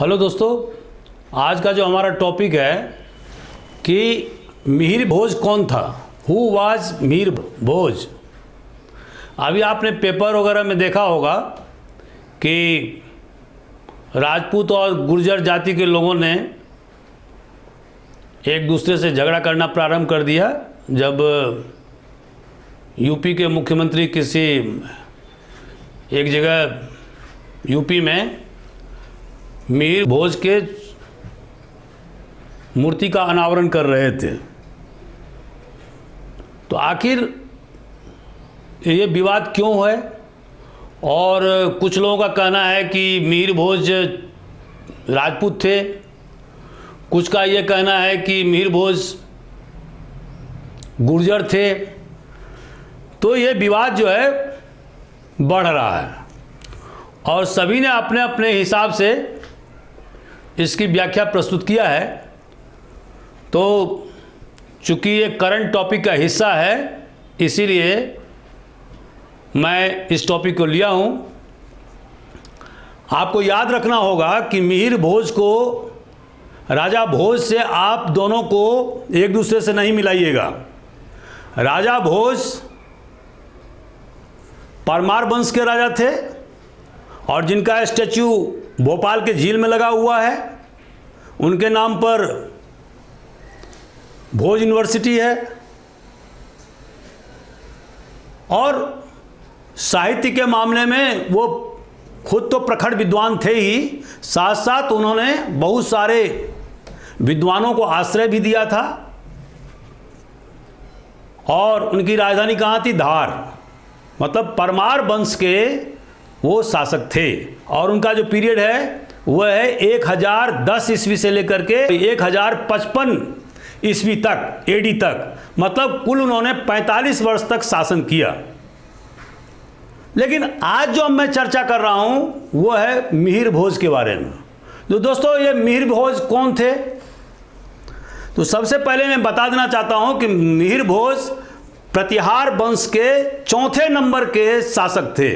Hello दोस्तों, आज का जो हमारा टॉपिक है कि मिहिर भोज कौन था, हु वाज मिहिर भोज। अभी आपने पेपर वगैरह में देखा होगा कि राजपूत और गुर्जर जाति के लोगों ने एक दूसरे से झगड़ा करना प्रारंभ कर दिया जब यूपी के मुख्यमंत्री किसी एक जगह यूपी में मिहिर भोज के मूर्ति का अनावरण कर रहे थे। तो आखिर ये विवाद क्यों है, और कुछ लोगों का कहना है कि मिहिर भोज राजपूत थे, कुछ का ये कहना है कि मिहिर भोज गुर्जर थे। तो ये विवाद जो है बढ़ रहा है और सभी ने अपने अपने हिसाब से इसकी व्याख्या प्रस्तुत किया है। तो चूंकि ये करंट टॉपिक का हिस्सा है, इसीलिए मैं इस टॉपिक को लिया हूँ। आपको याद रखना होगा कि मिहिर भोज को राजा भोज से आप दोनों को एक दूसरे से नहीं मिलाइएगा। राजा भोज परमार वंश के राजा थे और जिनका स्टैच्यू भोपाल के झील में लगा हुआ है। उनके नाम पर भोज यूनिवर्सिटी है और साहित्य के मामले में वो खुद तो प्रखर विद्वान थे ही, साथ साथ उन्होंने बहुत सारे विद्वानों को आश्रय भी दिया था। और उनकी राजधानी कहाँ थी? धार। मतलब परमार वंश के वो शासक थे और उनका जो पीरियड है वह है 1010 ईस्वी से लेकर के 1055 ईस्वी तक, एडी तक। मतलब कुल उन्होंने 45 वर्ष तक शासन किया। लेकिन आज जो मैं चर्चा कर रहा हूं वो है मिहिर भोज के बारे में। तो दोस्तों, ये मिहिर भोज कौन थे? तो सबसे पहले मैं बता देना चाहता हूं कि मिहिर भोज प्रतिहार वंश के चौथे नंबर के शासक थे।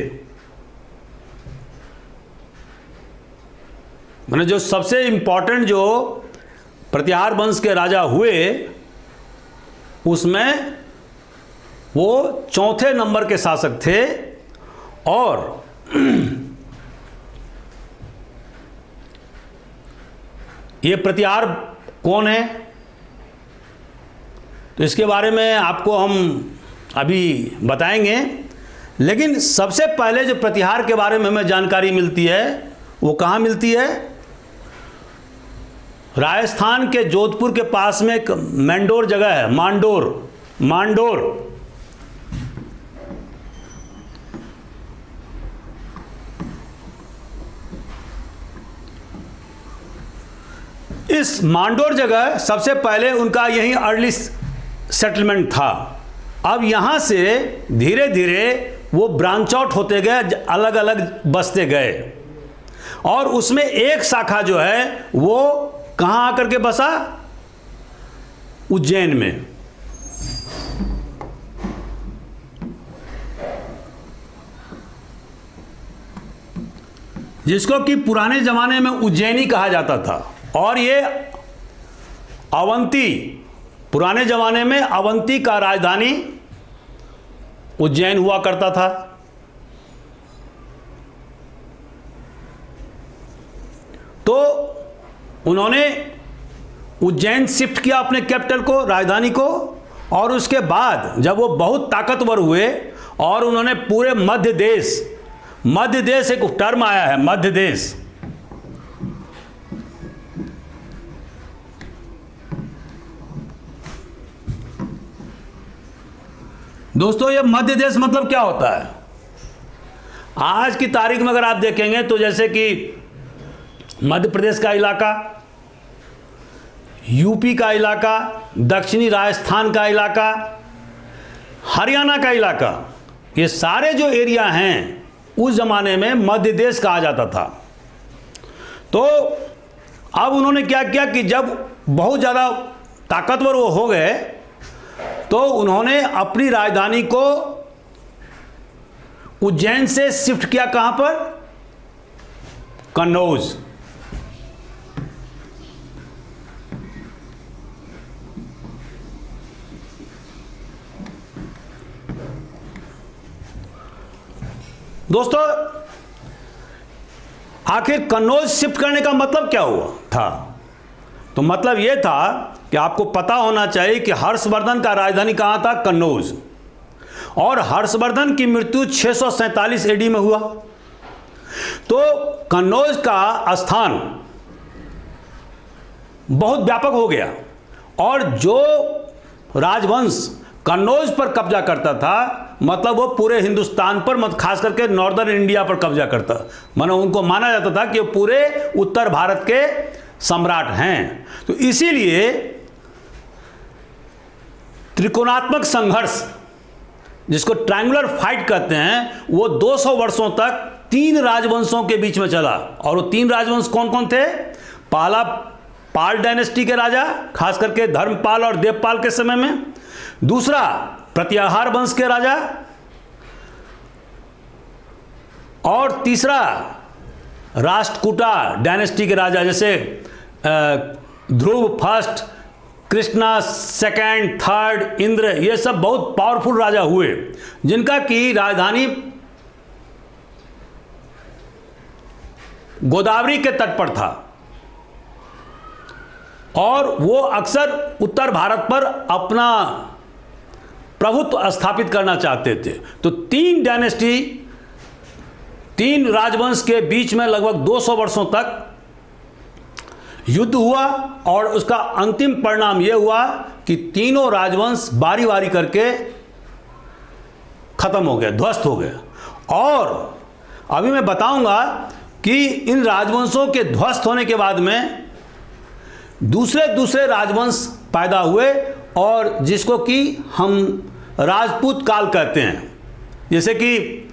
मैंने जो सबसे इंपॉर्टेंट जो प्रतिहार वंश के राजा हुए उसमें वो चौथे नंबर के शासक थे। और ये प्रतिहार कौन है, तो इसके बारे में आपको हम अभी बताएंगे। लेकिन सबसे पहले जो प्रतिहार के बारे में हमें जानकारी मिलती है वो कहाँ मिलती है? राजस्थान के जोधपुर के पास में एक मैंडोर जगह है, मांडोर। इस मांडोर जगह सबसे पहले उनका यही अर्ली सेटलमेंट था। अब यहाँ से धीरे धीरे वो ब्रांच आउट होते गए, अलग अलग बसते गए और उसमें एक शाखा जो है वो कहाँ आकर के बसा? उज्जैन में। जिसको कि पुराने जमाने में उज्जैनी कहा जाता था। और ये अवंती, पुराने जमाने में अवंती का राजधानी उज्जैन हुआ करता था। तो उन्होंने उज्जैन शिफ्ट किया अपने कैपिटल को, राजधानी को। और उसके बाद जब वो बहुत ताकतवर हुए और उन्होंने पूरे मध्य देश एक टर्म आया है, मध्य देश। दोस्तों, ये मध्य देश मतलब क्या होता है? आज की तारीख में अगर आप देखेंगे तो जैसे कि मध्य प्रदेश का इलाका, यूपी का इलाका, दक्षिणी राजस्थान का इलाका, हरियाणा का इलाका, ये सारे जो एरिया हैं उस जमाने में मध्य देश कहा जाता था। तो अब उन्होंने क्या किया कि जब बहुत ज़्यादा ताकतवर वो हो गए तो उन्होंने अपनी राजधानी को उज्जैन से शिफ्ट किया। कहाँ पर? कन्नौज। दोस्तों, आखिर कन्नौज शिफ्ट करने का मतलब क्या हुआ था? तो मतलब यह था कि आपको पता होना चाहिए कि हर्षवर्धन का राजधानी कहाँ था? कन्नौज। और हर्षवर्धन की मृत्यु 647 एडी में हुआ। तो कन्नौज का स्थान बहुत व्यापक हो गया और जो राजवंश कन्नौज पर कब्जा करता था, मतलब वो पूरे हिंदुस्तान पर, मत खास करके नॉर्दर्न इंडिया पर कब्जा करता, मानो उनको माना जाता था कि वो पूरे उत्तर भारत के सम्राट हैं। तो इसीलिए त्रिकोणात्मक संघर्ष, जिसको ट्रायंगुलर फाइट कहते हैं, वो 200 वर्षों तक 3 राजवंशों के बीच में चला। और वो 3 राजवंश कौन कौन थे? पहला पाल डायनेस्टी के राजा, खास करके धर्मपाल और देवपाल के समय में। दूसरा प्रत्याहार वंश के राजा, और तीसरा राष्ट्रकूटा डायनेस्टी के राजा, जैसे Dhruva first, Krishna second, third, Indra, ये सब बहुत पावरफुल राजा हुए, जिनका की राजधानी गोदावरी के तट पर था और वो अक्सर उत्तर भारत पर अपना प्रभुत्व स्थापित करना चाहते थे। तो 3 डायनेस्टी, 3 राजवंश के बीच में लगभग 200 वर्षों तक युद्ध हुआ और उसका अंतिम परिणाम यह हुआ कि तीनों राजवंश बारी बारी करके खत्म हो गए, ध्वस्त हो गए। और अभी मैं बताऊंगा कि इन राजवंशों के ध्वस्त होने के बाद में दूसरे राजवंश पैदा हुए और जिसको कि हम राजपूत काल कहते हैं। जैसे कि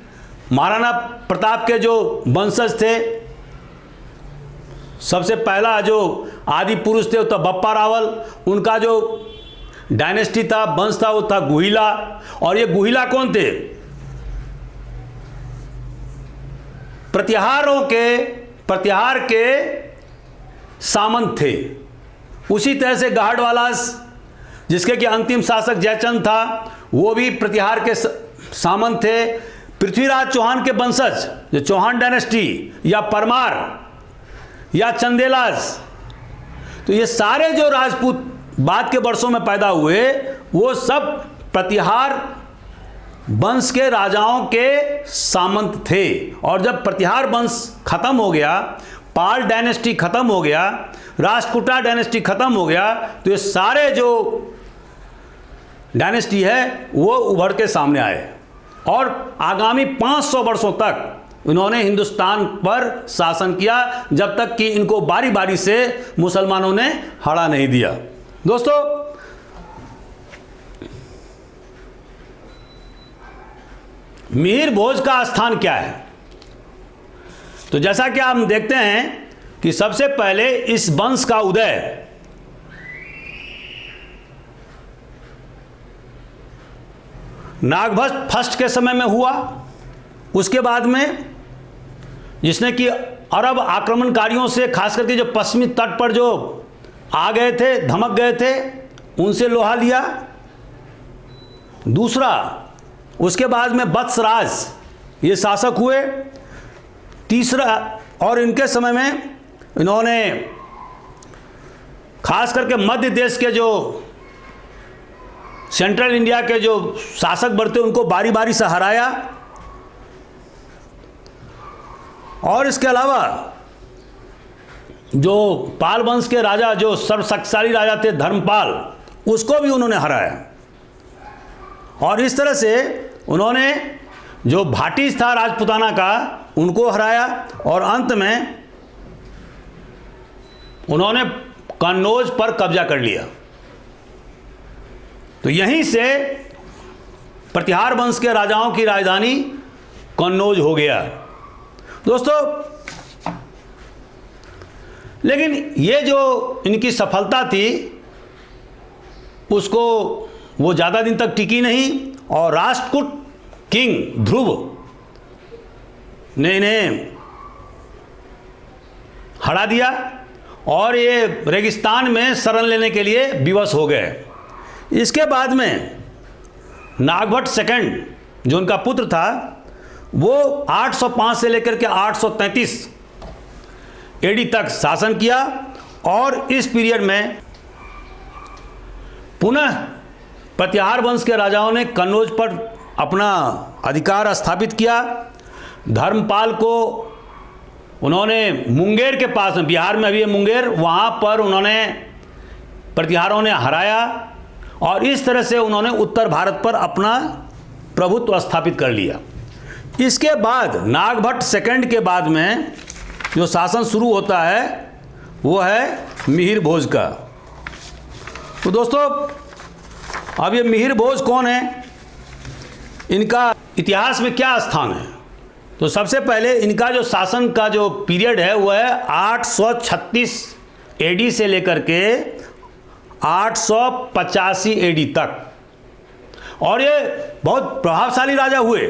महाराणा प्रताप के जो वंशज थे, सबसे पहला जो आदि पुरुष थे वो था बप्पा रावल, उनका जो डायनेस्टी था, वंश था, वो था गुहिला। और ये गुहिला कौन थे? प्रतिहार के सामंत थे। उसी तरह से गहडवालास, जिसके कि अंतिम शासक जयचंद था, वो भी प्रतिहार के सामंत थे। पृथ्वीराज चौहान के वंशज, जो चौहान डायनेस्टी या परमार या चंदेलास, तो ये सारे जो राजपूत बाद के वर्षों में पैदा हुए, वो सब प्रतिहार वंश के राजाओं के सामंत थे। और जब प्रतिहार वंश खत्म हो गया, पाल डायनेस्टी खत्म हो गया, राष्ट्रकूटा डायनेस्टी खत्म हो गया, तो ये सारे जो डायनेस्टी है वो उभर के सामने आए और आगामी 500 वर्षों तक इन्होंने हिंदुस्तान पर शासन किया, जब तक कि इनको बारी बारी से मुसलमानों ने हरा नहीं दिया। दोस्तों, मिहिर भोज का स्थान क्या है? तो जैसा कि हम देखते हैं कि सबसे पहले इस वंश का उदय नागभट्ट फर्स्ट के समय में हुआ। उसके बाद में जिसने कि अरब आक्रमणकारियों से, खास करके जो पश्चिमी तट पर जो आ गए थे, धमक गए थे, उनसे लोहा लिया। दूसरा, उसके बाद में वत्सराज ये शासक हुए। तीसरा, और इनके समय में इन्होंने खास करके मध्य देश के जो सेंट्रल इंडिया के जो शासक बढ़ते उनको बारी बारी से हराया। और इसके अलावा जो पाल वंश के राजा, जो सर्वशक्तिशाली राजा थे धर्मपाल, उसको भी उन्होंने हराया। और इस तरह से उन्होंने जो भाटी था राजपुताना का, उनको हराया। और अंत में उन्होंने कन्नौज पर कब्जा कर लिया। तो यहीं से प्रतिहार वंश के राजाओं की राजधानी कन्नौज हो गया। दोस्तों, लेकिन ये जो इनकी सफलता थी उसको वो ज़्यादा दिन तक टिकी नहीं और राष्ट्रकूट किंग ध्रुव ने इन्हें हरा दिया और ये रेगिस्तान में शरण लेने के लिए विवश हो गए। इसके बाद में नागभट्ट सेकंड, जो उनका पुत्र था, वो 805 से लेकर के 833 एडी तक शासन किया और इस पीरियड में पुनः प्रतिहार वंश के राजाओं ने कन्नौज पर अपना अधिकार स्थापित किया। धर्मपाल को उन्होंने मुंगेर के पास, बिहार में अभी है मुंगेर, वहाँ पर उन्होंने प्रतिहारों ने हराया और इस तरह से उन्होंने उत्तर भारत पर अपना प्रभुत्व स्थापित कर लिया। इसके बाद नागभट्ट सेकंड के बाद में जो शासन शुरू होता है वो है मिहिर भोज का। तो दोस्तों, अब ये मिहिर भोज कौन है, इनका इतिहास में क्या स्थान है? तो सबसे पहले इनका जो शासन का जो पीरियड है वो है 836 एडी से लेकर के 885 एडी तक और ये बहुत प्रभावशाली राजा हुए।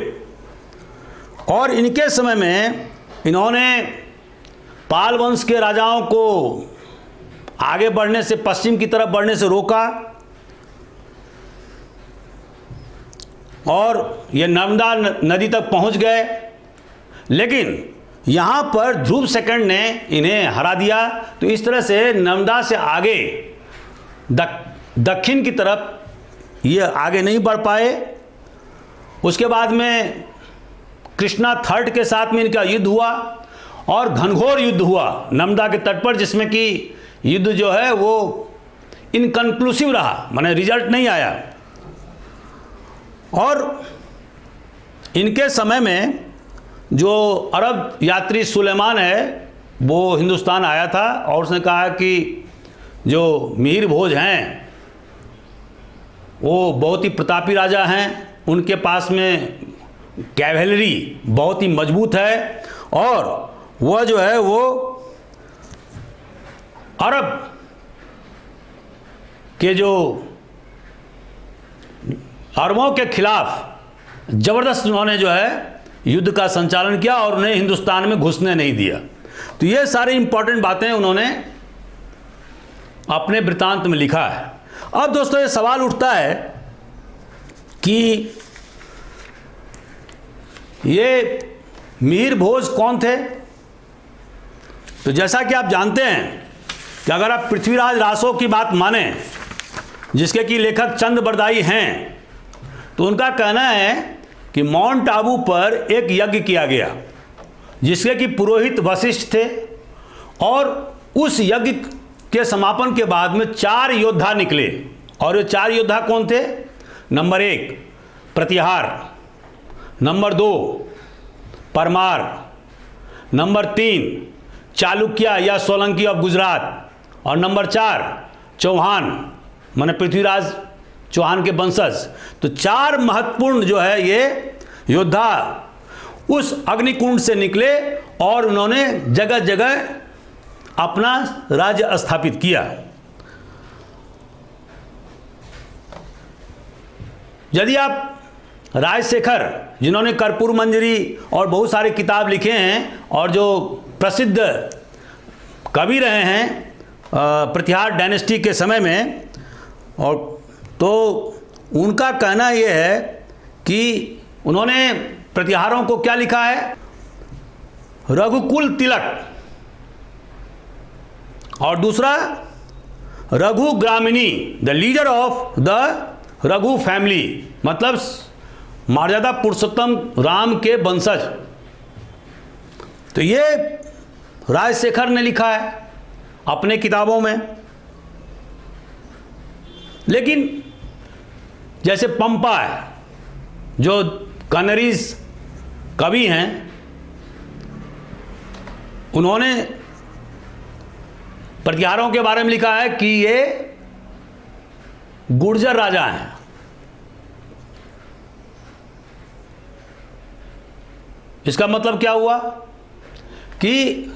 और इनके समय में इन्होंने पाल वंश के राजाओं को आगे बढ़ने से, पश्चिम की तरफ बढ़ने से रोका और ये नर्मदा नदी तक पहुंच गए। लेकिन यहाँ पर ध्रुव सेकंड ने इन्हें हरा दिया। तो इस तरह से नर्मदा से आगे दक्षिण की तरफ ये आगे नहीं बढ़ पाए। उसके बाद में कृष्णा थर्ड के साथ में इनका युद्ध हुआ और घनघोर युद्ध हुआ नर्मदा के तट पर, जिसमें कि युद्ध जो है वो इनकन्क्लूसिव रहा, माने रिजल्ट नहीं आया। और इनके समय में जो अरब यात्री सुलेमान है वो हिंदुस्तान आया था और उसने कहा कि जो मिहिर भोज हैं वो बहुत ही प्रतापी राजा हैं, उनके पास में कैवेलरी बहुत ही मजबूत है और वह जो है वो अरब के जो अरबों के खिलाफ ज़बरदस्त उन्होंने जो है युद्ध का संचालन किया और उन्हें हिंदुस्तान में घुसने नहीं दिया। तो ये सारी इंपॉर्टेंट बातें उन्होंने अपने वृत्तांत में लिखा है। अब दोस्तों ये सवाल उठता है कि ये मिहिर भोज कौन थे? तो जैसा कि आप जानते हैं कि अगर आप पृथ्वीराज रासो की बात माने, जिसके कि लेखक चंद बरदाई हैं, तो उनका कहना है कि माउंट आबू पर एक यज्ञ किया गया जिसके कि पुरोहित वशिष्ठ थे और उस यज्ञ के समापन के बाद में 4 योद्धा निकले। और ये 4 योद्धा कौन थे? नंबर 1 प्रतिहार, नंबर 2 परमार, नंबर 3 चालुक्य या सोलंकी ऑफ गुजरात और नंबर 4 चौहान, माने पृथ्वीराज चौहान के वंशज। तो 4 महत्वपूर्ण जो है ये योद्धा उस अग्निकुंड से निकले और उन्होंने जगह जगह अपना राज्य स्थापित किया। यदि आप राजशेखर, जिन्होंने कर्पूर मंजरी और बहुत सारे किताब लिखे हैं और जो प्रसिद्ध कवि रहे हैं प्रतिहार डायनेस्टी के समय में, और तो उनका कहना यह है कि उन्होंने प्रतिहारों को क्या लिखा है? रघुकुल तिलक, और दूसरा रघु ग्रामिणी, the leader of the Raghu family, मतलब मर्यादा पुरुषोत्तम राम के वंशज। तो ये राजशेखर ने लिखा है अपने किताबों में। लेकिन जैसे पंपा है, जो कनरीज कवि हैं, उन्होंने प्रतिहारों के बारे में लिखा है कि ये गुर्जर राजा हैं। इसका मतलब क्या हुआ कि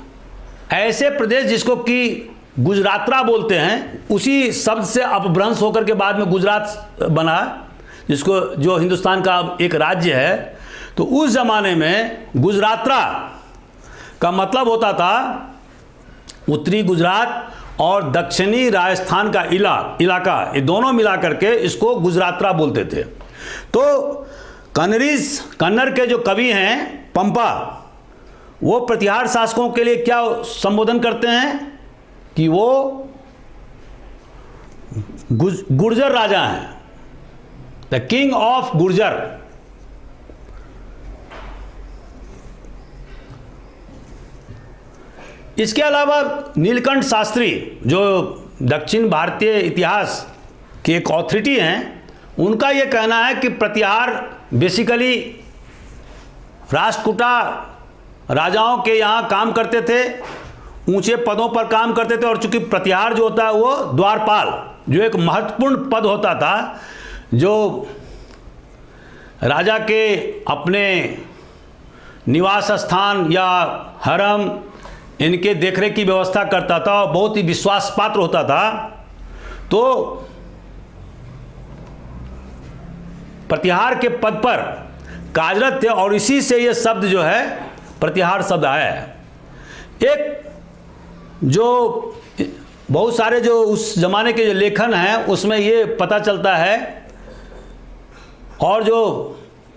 ऐसे प्रदेश जिसको कि गुजरातरा बोलते हैं, उसी शब्द से अपभ्रंश होकर के बाद में गुजरात बना, जिसको जो हिंदुस्तान का एक राज्य है। तो उस ज़माने में गुजरातरा का मतलब होता था उत्तरी गुजरात और दक्षिणी राजस्थान का इलाका, ये दोनों मिला करके इसको गुजरातरा बोलते थे। तो कन्नड़ के जो कवि हैं पंपा, वो प्रतिहार शासकों के लिए क्या संबोधन करते हैं कि वो गुर्जर राजा हैं, द किंग ऑफ गुर्जर। इसके अलावा नीलकंठ शास्त्री जो दक्षिण भारतीय इतिहास के एक ऑथोरिटी हैं, उनका ये कहना है कि प्रतिहार बेसिकली राष्ट्रकूटा राजाओं के यहाँ काम करते थे, ऊंचे पदों पर काम करते थे। और चूंकि प्रतिहार जो होता है वो द्वारपाल, जो एक महत्वपूर्ण पद होता था, जो राजा के अपने निवास स्थान या हरम इनके देखरेख की व्यवस्था करता था और बहुत ही विश्वास पात्र होता था। तो प्रतिहार के पद पर कार्यरत थे और इसी से ये शब्द जो है प्रतिहार शब्द आया है। एक जो बहुत सारे जो उस जमाने के जो लेखन हैं उसमें ये पता चलता है, और जो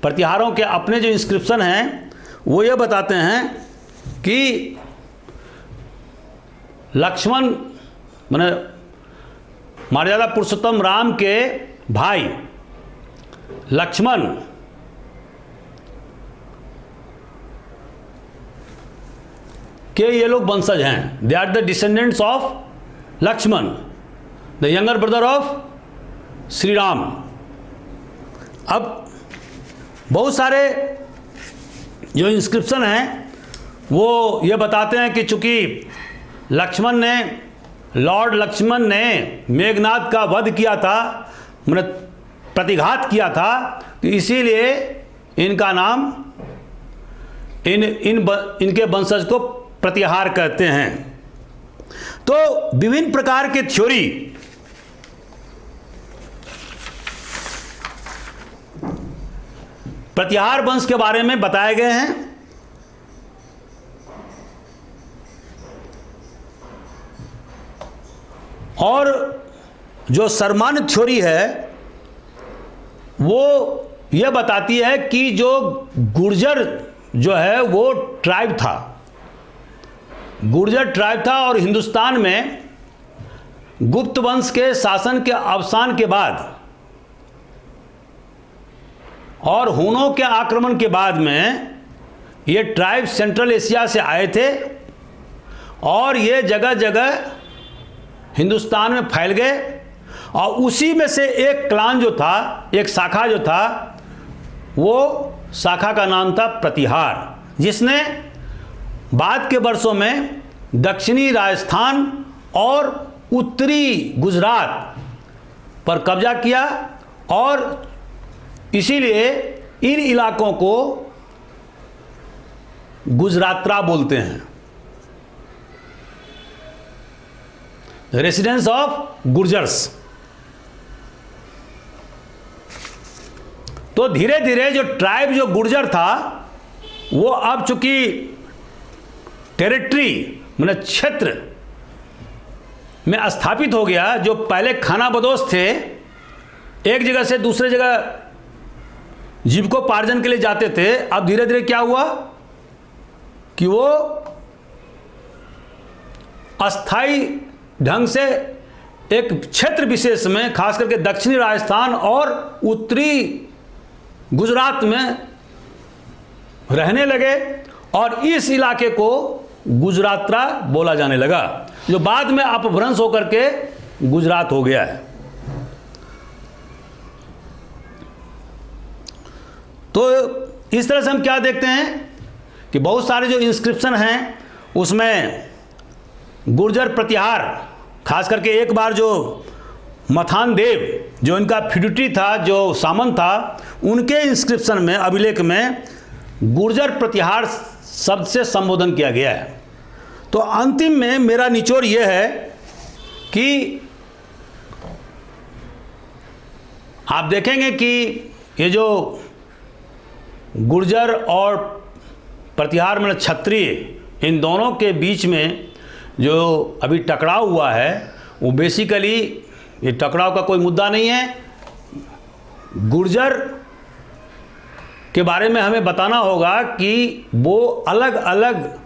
प्रतिहारों के अपने जो इंस्क्रिप्शन हैं वो ये बताते हैं कि लक्ष्मण माने मर्यादा पुरुषोत्तम राम के भाई लक्ष्मण के ये लोग वंशज हैं। They are the descendants of Lakshman, the younger brother of Shri Ram. अब बहुत सारे जो इंस्क्रिप्शन हैं वो ये बताते हैं कि चूंकि लॉर्ड लक्ष्मण ने मेघनाद का वध किया था, मतलब प्रतिघात किया था, तो इसीलिए इनका नाम इनके वंशज को प्रतिहार कहते हैं। तो विभिन्न प्रकार के थ्योरी प्रतिहार वंश के बारे में बताए गए हैं। और जो शर्मान्य थ्योरी है वो ये बताती है कि जो गुर्जर जो है वो ट्राइब था, गुर्जर ट्राइब था, और हिंदुस्तान में गुप्त वंश के शासन के अवसान के बाद और हूनों के आक्रमण के बाद में ये ट्राइब सेंट्रल एशिया से आए थे और ये जगह जगह हिंदुस्तान में फैल गए। और उसी में से एक क्लान जो था, एक शाखा जो था, वो शाखा का नाम था प्रतिहार, जिसने बाद के वर्षों में दक्षिणी राजस्थान और उत्तरी गुजरात पर कब्जा किया। और इसीलिए इन इलाकों को गुजरात्रा बोलते हैं, रेसिडेंस ऑफ गुर्जर्स। तो धीरे धीरे जो ट्राइब जो गुर्जर था वो अब चूंकि टेरिटरी मतलब क्षेत्र में स्थापित हो गया, जो पहले खानाबदोश थे, एक जगह से दूसरे जगह जीविकोपार्जन के लिए जाते थे, अब धीरे धीरे क्या हुआ कि वो अस्थाई ढंग से एक क्षेत्र विशेष में, खास करके दक्षिणी राजस्थान और उत्तरी गुजरात में रहने लगे और इस इलाके को गुजरात्रा बोला जाने लगा, जो बाद में अपभ्रंश होकर के गुजरात हो गया है। तो इस तरह से हम क्या देखते हैं कि बहुत सारे जो इंस्क्रिप्शन हैं उसमें गुर्जर प्रतिहार, खास करके एक बार जो मथान देव जो इनका फ्यूडिटरी था, जो सामंत था, उनके इंस्क्रिप्शन में, अभिलेख में गुर्जर प्रतिहार शब्द से संबोधन किया गया है। तो अंतिम में मेरा निचोड़ यह है कि आप देखेंगे कि ये जो गुर्जर और प्रतिहार मतलब क्षत्रिय, इन दोनों के बीच में जो अभी टकराव हुआ है वो बेसिकली ये टकराव का कोई मुद्दा नहीं है। गुर्जर के बारे में हमें बताना होगा कि वो अलग अलग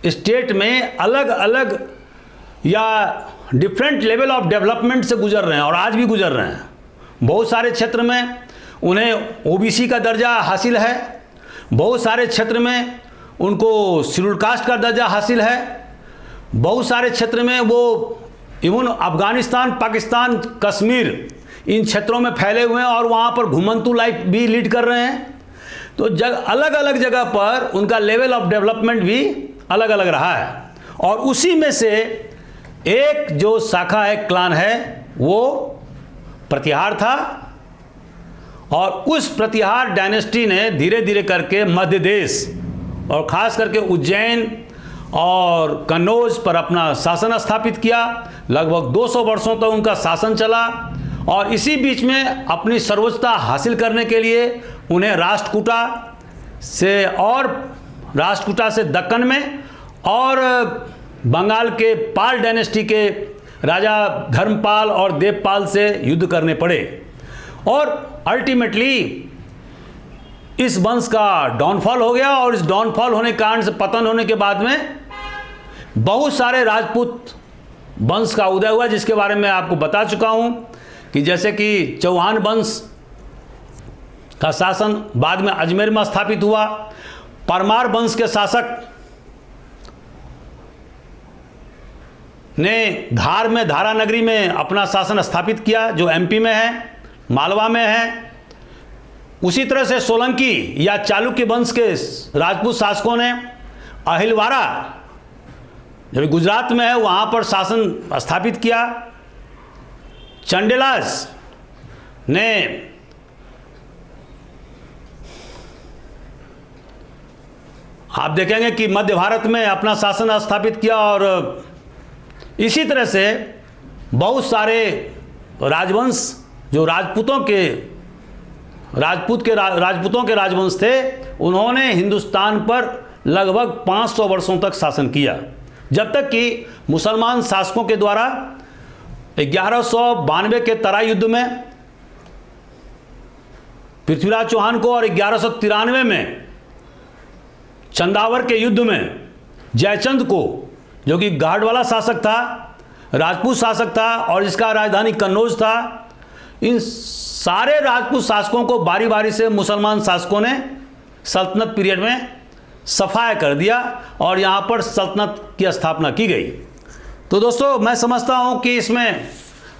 स्टेट में अलग अलग या डिफरेंट लेवल ऑफ डेवलपमेंट से गुजर रहे हैं और आज भी गुजर रहे हैं। बहुत सारे क्षेत्र में उन्हें ओबीसी का दर्जा हासिल है, बहुत सारे क्षेत्र में उनको शेड्यूल कास्ट का दर्जा हासिल है, बहुत सारे क्षेत्र में वो इवन अफगानिस्तान, पाकिस्तान, कश्मीर इन क्षेत्रों में फैले हुए हैं और वहाँ पर घुमंतू लाइफ भी लीड कर रहे हैं। तो अलग अलग जगह पर उनका लेवल ऑफ डेवलपमेंट भी अलग अलग रहा है और उसी में से एक जो शाखा है, क्लान है, वो प्रतिहार था और उस प्रतिहार डायनेस्टी ने धीरे धीरे करके मध्य देश और ख़ास करके उज्जैन और कन्नौज पर अपना शासन स्थापित किया। लगभग 200 वर्षों तक उनका शासन चला और इसी बीच में अपनी सर्वोच्चता हासिल करने के लिए उन्हें राष्ट्रकूटा से दक्कन में और बंगाल के पाल डायनेस्टी के राजा धर्मपाल और देवपाल से युद्ध करने पड़े और अल्टीमेटली इस वंश का डाउनफॉल हो गया और इस डाउनफॉल होने के कारण से पतन होने के बाद में बहुत सारे राजपूत वंश का उदय हुआ, जिसके बारे में आपको बता चुका हूं कि जैसे कि चौहान वंश का शासन बाद में अजमेर में स्थापित हुआ। परमार वंश के शासक ने धार में, धारा नगरी में अपना शासन स्थापित किया जो एमपी में है, मालवा में है। उसी तरह से सोलंकी या चालुक्य वंश के राजपूत शासकों ने अहिलवारा जो गुजरात में है वहाँ पर शासन स्थापित किया। चंडेलास ने आप देखेंगे कि मध्य भारत में अपना शासन स्थापित किया और इसी तरह से बहुत सारे राजवंश जो राजपूतों के राजवंश थे, उन्होंने हिंदुस्तान पर लगभग 500 वर्षों तक शासन किया, जब तक कि मुसलमान शासकों के द्वारा 1192 के तराई युद्ध में पृथ्वीराज चौहान को और 1193 में चंदावर के युद्ध में जयचंद को, जो कि गाढ़वाला शासक था, राजपूत शासक था और इसका राजधानी कन्नौज था, इन सारे राजपूत शासकों को बारी बारी से मुसलमान शासकों ने सल्तनत पीरियड में सफाया कर दिया और यहाँ पर सल्तनत की स्थापना की गई। तो दोस्तों, मैं समझता हूँ कि इसमें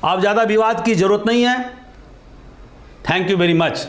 अब ज़्यादा विवाद की ज़रूरत नहीं है। Thank you very much.